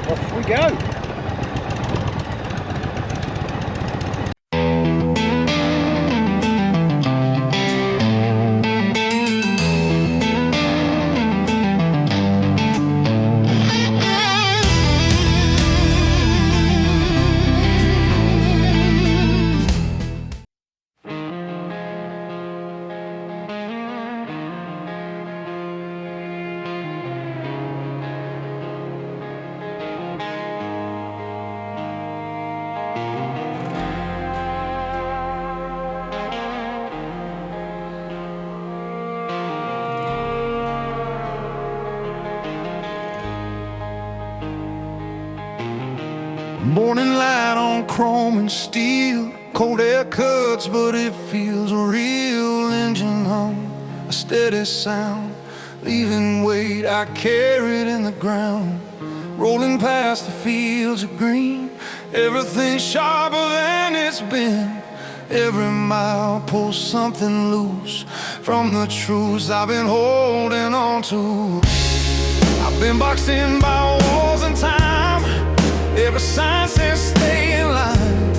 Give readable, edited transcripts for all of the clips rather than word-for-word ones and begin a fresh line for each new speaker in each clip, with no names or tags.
Off we go.
Morning light on chrome and steel, cold air cuts, but it feels real. Engine hum, a steady sound, leaving weight I carried in the ground. Rolling past the fields of green, everything sharper than it's been. Every mile pulls something loose from the truths I've been holding on to. I've been boxed in by walls and time. Every sign says stay in line,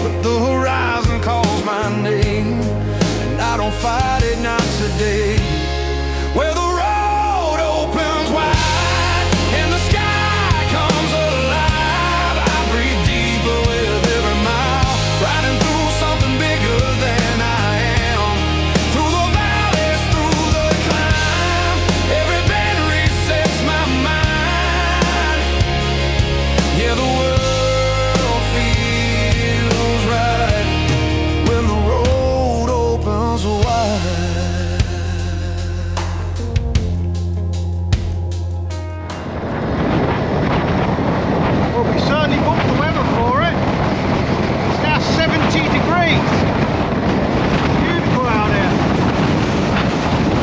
but the horizon calls my name, and I don't fight it, not today. Where the road opens wide and the sky comes alive, I breathe deeper with every mile, riding through something bigger than I am. Through the valleys, through the climb, every bend resets my mind. Yeah, the world feels right when the road opens wide.
Well, we certainly booked the weather for it. It's now 70 degrees. Beautiful out here.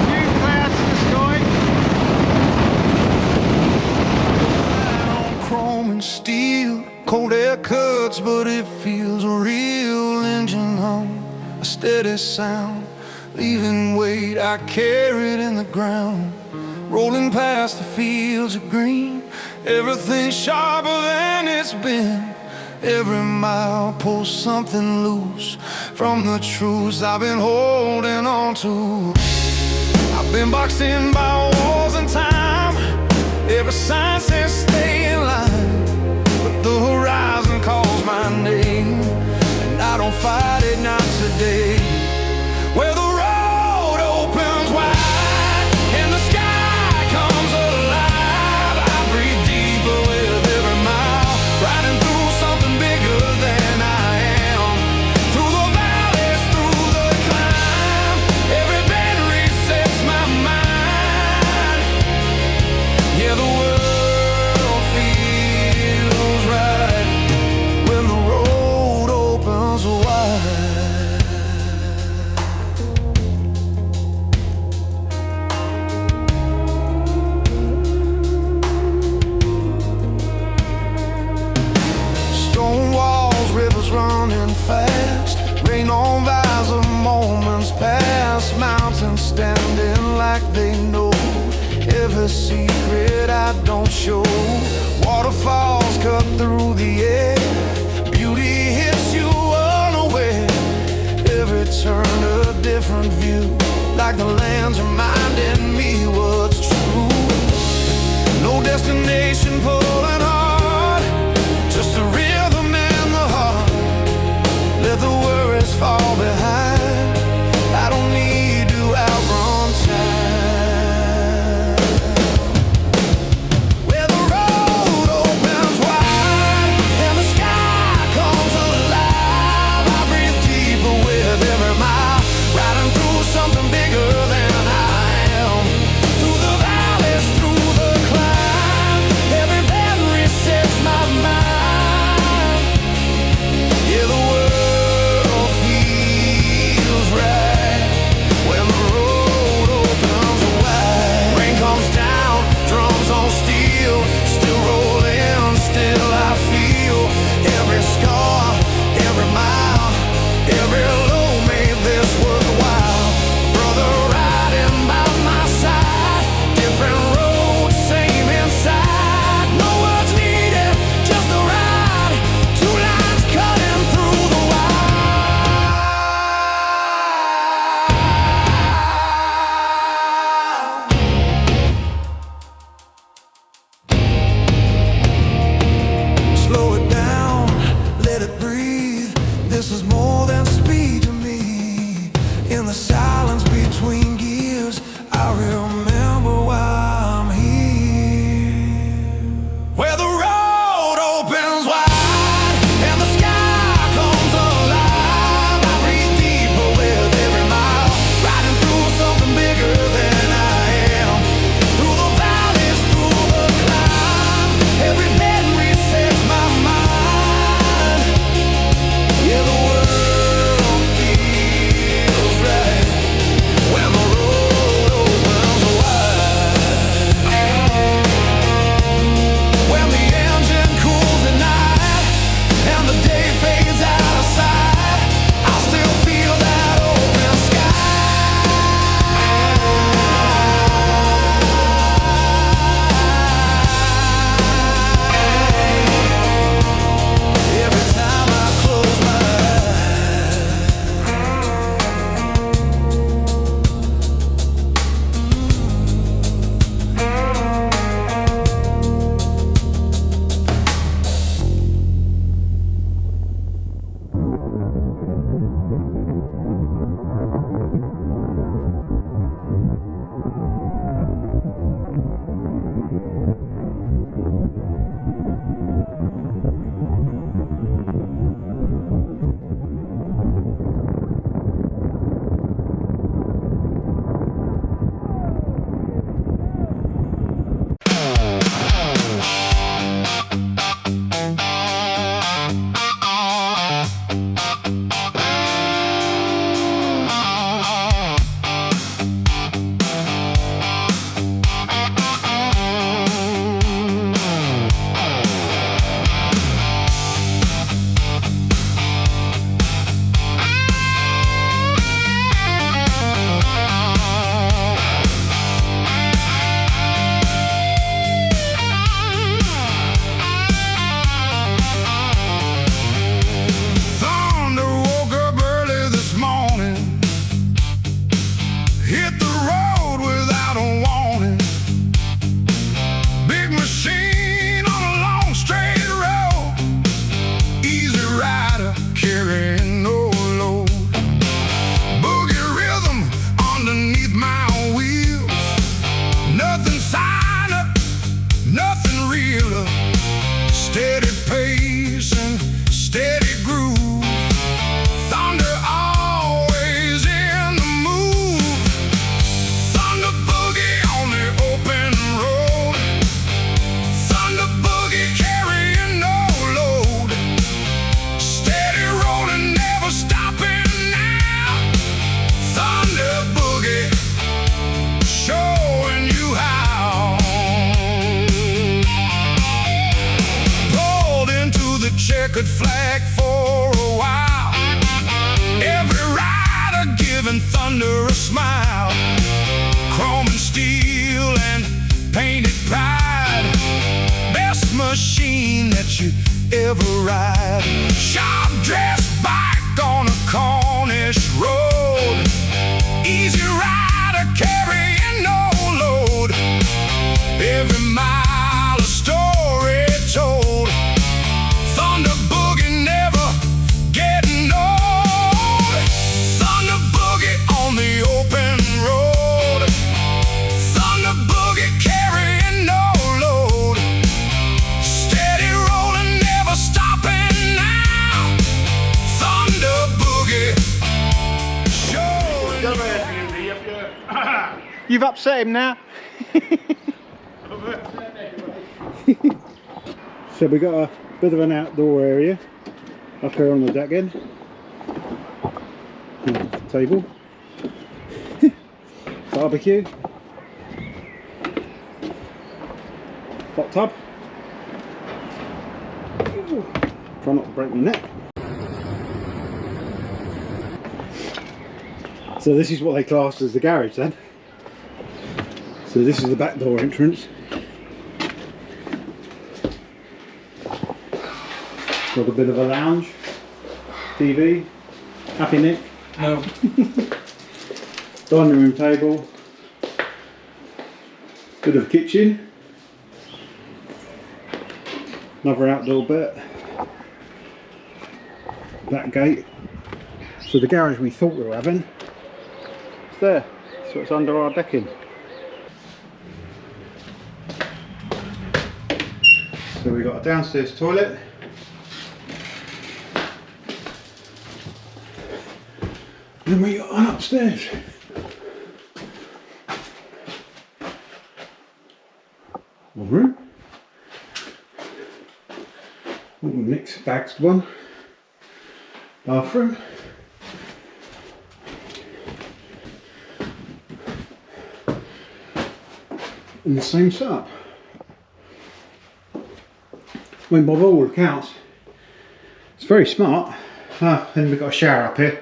Few clouds in the sky.
Light on chrome and steel, cold air cuts, but it feels real. Engine hum, a steady sound, leaving weight I carried in the ground. Rolling past the fields of green, everything sharper than it's been. Every mile pulls something loose from the truths I've been holding on to. I've been boxed in by walls and time. Every sign says stay in line, but the horizon calls my name, and I don't fight it, not today. Where the road opens wide and the sky comes alive, I breathe deeper with every mile, riding through something bigger than I am. Through the valleys, through the climb, every bend resets my mind. Yeah, the world feels right when the road opens wide. Stone walls, rivers running fast, rain on vows of moments past, mountains standing like they know every secret I don't show. Waterfalls cut through the air, beauty hits you unaware. Every turn a different view, like the land's reminding me what's true. No destination pulling hard, just a rhythm and the heart. Let the worries fall behind, I don't need to outrun time. Where the road opens wide and the sky comes alive, I breathe deeper with every mile, riding through something bigger than checkered flag for a while. Every rider giving thunder a smile. Chrome and steel and painted pride. Best machine that you ever ride. Sharp dressed bike on a Cornish road. Easy rider carrying no load. Every mile a story told. Thunder boogie never getting old. Thunder boogie on the open road. Thunder boogie carrying no load. Steady rolling, never stopping now. Thunder boogie showing.
You've upset him now. So we got a bit of an outdoor area up here on the deck end. Table. Barbecue. Hot tub. Ooh, try not to break my neck. So this is what they classed as the garage then. So this is the back door entrance. Got a bit of a lounge, TV, happy Nick?
No.
Dining room table, bit of kitchen, another outdoor bit, back gate. So the garage we thought we were having, it's there, so it's under our decking. So we've got a downstairs toilet. Then we got one upstairs. One room. Nick's bagged one. Bathroom. And the same setup. When by all accounts, it's very smart. Then we've got a shower up here.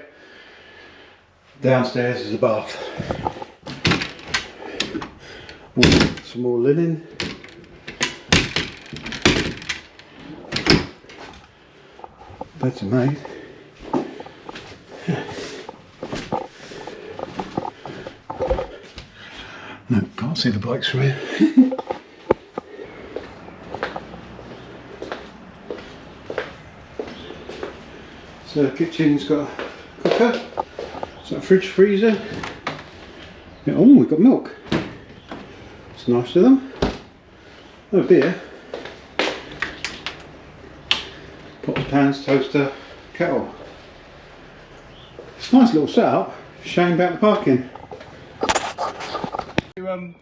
Downstairs is a bath. Some more linen. Beds are made. No, can't see the bikes from here. So the kitchen's got a cooker. So a fridge, freezer. Yeah, oh, we've got milk. It's nice of them. No beer. Pots, pans, toaster, kettle. It's a nice little setup. Shame about the parking.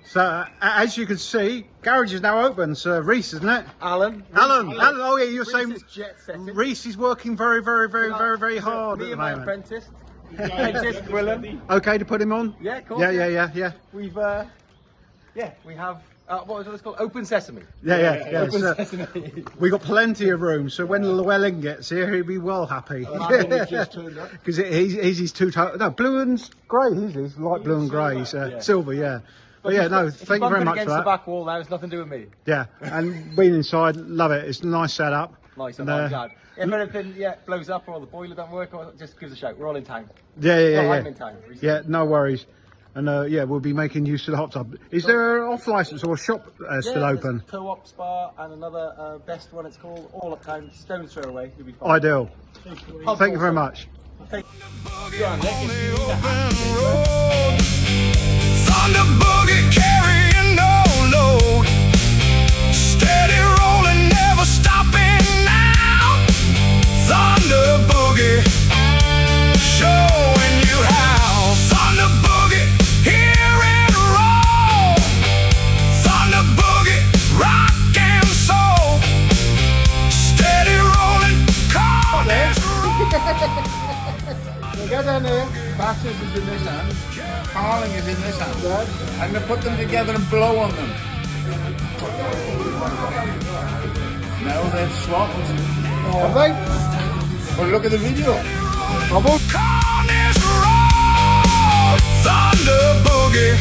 So as you can see, garage is now open. So Reese, isn't it?
Alan.
Oh yeah, you're saying
jet setting.
Reese is working very hard
Me
at the
and my
moment.
apprentice. Willem.
Okay to put him on?
Yeah, of course.
Yeah.
We've we have what was it called? Open sesame.
Yeah.
Open
So
sesame.
we got plenty of room. So when Llewellyn gets here, he'll be well happy. Because he's two-tone. No, blue and grey. He's light blue and grey. So silver, yeah. But yeah, no, thank you very much for
against
that.
the back wall now, it's nothing to do with me.
Yeah, and being inside, love it. It's a nice setup.
Nice, I'm glad. If anything blows up or the boiler don't work, or just give us a shout. We're all in town.
Yeah.
I'm in town. Recently.
Yeah, no worries. And we'll be making use of the hot tub. Is there an off license or a shop still open?
Co-op spa and another best one. It's called all uptown. Stone's throw away. You'll be fine.
Ideal. Thank you very much.
Thank
Thunder boogie carrying no load, steady rolling, never stopping now. Thunder boogie, showing you how. Thunder boogie, hear it roll. Thunder boogie, rock and soul, steady rolling, Cornish.
Get down there, Batches is in this hand, Carling is in this hand. I'm going to put them together and blow on them. Now they're swapped. Have they? Well, look at the video.
Cornish roll, thunder boogie.